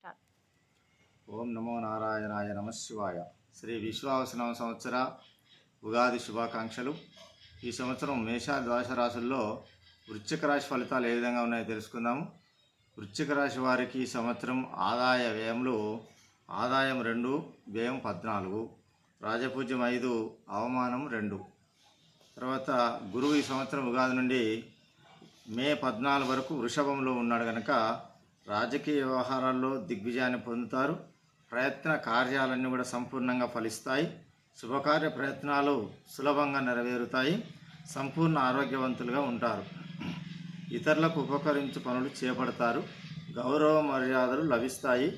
Start. ఓం నమో నారాయణాయ నమశివాయ. శ్రీ విశ్వావసనామ సంవత్సర ఉగాది శుభాకాంక్షలు. ఈ సంవత్సరం మేష ద్వాదశ రాశుల్లో వృశ్చిక రాశి ఫలితాలు ఏ విధంగా ఉన్నాయో తెలుసుకుందాము. వృశ్చిక రాశి వారికి ఈ సంవత్సరం ఆదాయం 2, వ్యయం 14, రాజపూజ్యం 5, అవమానం 2. తర్వాత గురువు ఈ సంవత్సరం ఉగాది నుండి మే 14 వరకు వృషభంలో ఉన్నాడు కనుక రాజకీయ వ్యవహారాల్లో దిగ్విజయాన్ని పొందుతారు. ప్రయత్న కార్యాలన్నీ కూడా సంపూర్ణంగా ఫలిస్తాయి. శుభకార్య ప్రయత్నాలు సులభంగా నెరవేరుతాయి. సంపూర్ణ ఆరోగ్యవంతులుగా ఉంటారు. ఇతరులకు ఉపకరించు పనులు చేపడతారు. గౌరవ మర్యాదలు లభిస్తాయి.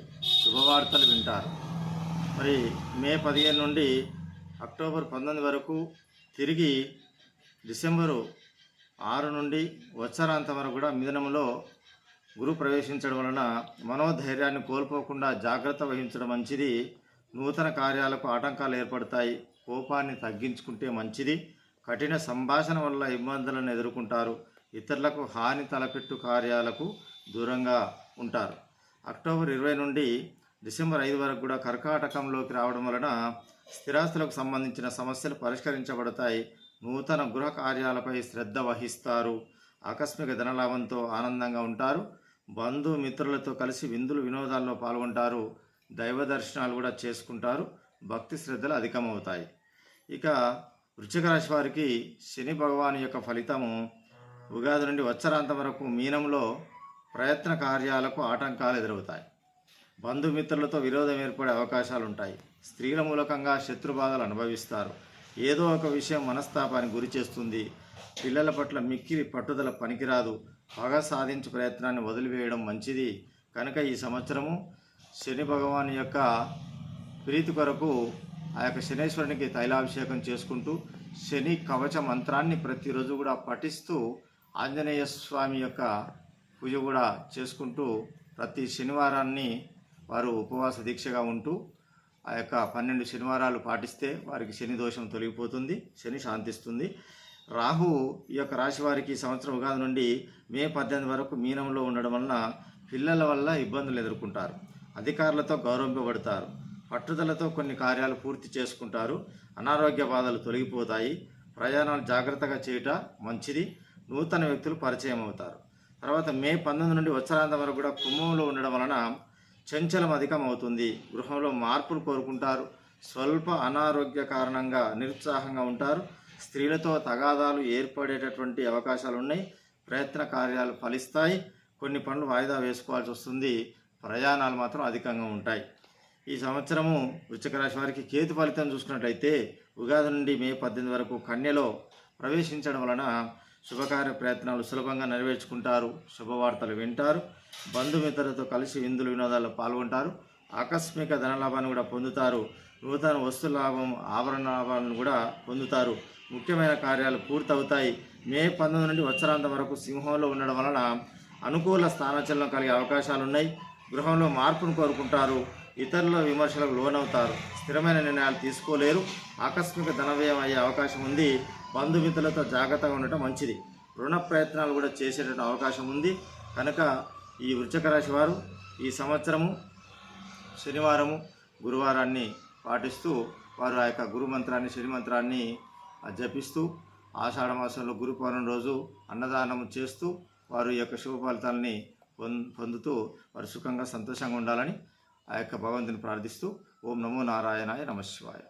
శుభవార్తలు వింటారు. మరి మే 15 నుండి అక్టోబర్ 19 వరకు తిరిగి డిసెంబరు 6 నుండి వత్సరాంతం వరకు కూడా మిథునంలో గురు ప్రవేశించడం వలన మనోధైర్యాన్ని కోల్పోకుండా జాగ్రత్త వహించడం మంచిది. నూతన కార్యాలకు ఆటంకాలు ఏర్పడతాయి. కోపాన్ని తగ్గించుకుంటే మంచిది. కఠిన సంభాషణ వల్ల ఇబ్బందులను ఎదుర్కొంటారు. ఇతరులకు హాని తలపెట్టు కార్యాలకు దూరంగా ఉంటారు. అక్టోబర్ 20 నుండి డిసెంబర్ 5 వరకు కూడా కర్కాటకంలోకి రావడం వలన స్థిరాస్తులకు సంబంధించిన సమస్యలు పరిష్కరించబడతాయి. నూతన గృహ కార్యాలపై శ్రద్ధ వహిస్తారు. ఆకస్మిక ధనలాభంతో ఆనందంగా ఉంటారు. బంధుమిత్రులతో కలిసి విందులు వినోదాల్లో పాల్గొంటారు. దైవ దర్శనాలు కూడా చేసుకుంటారు. భక్తి శ్రద్ధలు అధికమవుతాయి. ఇక వృశ్చిక రాశి వారికి శని భగవాను యొక్క ఫలితము ఉగాది నుండి వత్సరాంతం వరకు మీనంలో ప్రయత్న కార్యాలకు ఆటంకాలు ఎదురవుతాయి. బంధుమిత్రులతో విరోధం ఏర్పడే అవకాశాలు ఉంటాయి. స్త్రీల మూలకంగా శత్రుబాధలు అనుభవిస్తారు. ఏదో ఒక విషయం మనస్తాపానికి గురి చేస్తుంది. పిల్లల పట్ల మిక్కిలి పట్టుదల పనికిరాదు. పగ సాధించే ప్రయత్నాన్ని వదిలివేయడం మంచిది. కనుక ఈ సంవత్సరము శని భగవాన్ యొక్క ప్రీతి కొరకు ఆ యొక్క శనేశ్వరునికి తైలాభిషేకం చేసుకుంటూ శని కవచ మంత్రాన్ని ప్రతిరోజు కూడా పఠిస్తూ ఆంజనేయ స్వామి యొక్క పూజ కూడా చేసుకుంటూ ప్రతి శనివారాన్ని వారు ఉపవాస దీక్షగా ఉంటూ ఆ యొక్క 12 శనివారాలు పాటిస్తే వారికి శని దోషం తొలగిపోతుంది. శని శాంతిస్తుంది. రాహు ఈ యొక్క రాశి వారికి సంవత్సరం ఉగాది నుండి మే 18 వరకు మీనంలో ఉండడం వలన పిల్లల వల్ల ఇబ్బందులు ఎదుర్కొంటారు. అధికారులతో గౌరవింపబడతారు. పట్టుదలతో కొన్ని కార్యాలు పూర్తి చేసుకుంటారు. అనారోగ్య బాధలు తొలగిపోతాయి. ప్రయాణాలు జాగ్రత్తగా చేయటం మంచిది. నూతన వ్యక్తులు పరిచయం అవుతారు. తర్వాత మే 19 నుండి వత్సరాంతం వరకు కూడా కుంభంలో ఉండడం వలన చంచలం అధికమవుతుంది. గృహంలో మార్పులు కోరుకుంటారు. స్వల్ప అనారోగ్య కారణంగా నిరుత్సాహంగా ఉంటారు. స్త్రీలతో తగాదాలు ఏర్పడేటటువంటి అవకాశాలు ఉన్నాయి. ప్రయత్న కార్యాలు ఫలిస్తాయి. కొన్ని పనులు వాయిదా వేసుకోవాల్సి వస్తుంది. ప్రయాణాలు మాత్రం అధికంగా ఉంటాయి. ఈ సంవత్సరము వృశ్చిక రాశి వారికి కేతు ఫలితం చూసుకున్నట్లయితే ఉగాది నుండి మే 18 వరకు కన్యలో ప్రవేశించడం వలన శుభకార్య ప్రయత్నాలు సులభంగా నెరవేర్చుకుంటారు. శుభవార్తలు వింటారు. బంధుమిత్రులతో కలిసి విందులు వినోదాల్లో పాల్గొంటారు. ఆకస్మిక ధనలాభాన్ని కూడా పొందుతారు. నూతన వస్తు లాభం ఆభరణ లాభాలను కూడా పొందుతారు. ముఖ్యమైన కార్యాలు పూర్తవుతాయి. మే 19 నుండి వత్సరాంతం వరకు సింహంలో ఉండడం వలన అనుకూల స్థానచలనం కలిగే అవకాశాలు ఉన్నాయి. గృహంలో మార్పును కోరుకుంటారు. ఇతరుల విమర్శలకు లోనవుతారు. స్థిరమైన నిర్ణయాలు తీసుకోలేరు. ఆకస్మిక ధన వ్యయం అయ్యే అవకాశం ఉంది. బంధుమిత్రులతో జాగ్రత్తగా ఉండటం మంచిది. రుణ ప్రయత్నాలు కూడా చేసేటువంటి అవకాశం ఉంది. కనుక ఈ వృశ్చిక రాశి వారు ఈ సంవత్సరము శనివారము గురువారాన్ని పాటిస్తూ వారు ఆ యొక్క గురు మంత్రాన్ని శని మంత్రాన్ని జపిస్తూ ఆషాఢ మాసంలో గురు పౌర్ణమి రోజు అన్నదానం చేస్తూ వారు ఈ యొక్క శుభ ఫలితాలని పొందుతూ వారు సుఖంగా సంతోషంగా ఉండాలని ఆ యొక్క భగవంతుని ప్రార్థిస్తూ ఓం నమో నారాయణాయ నమశివాయ.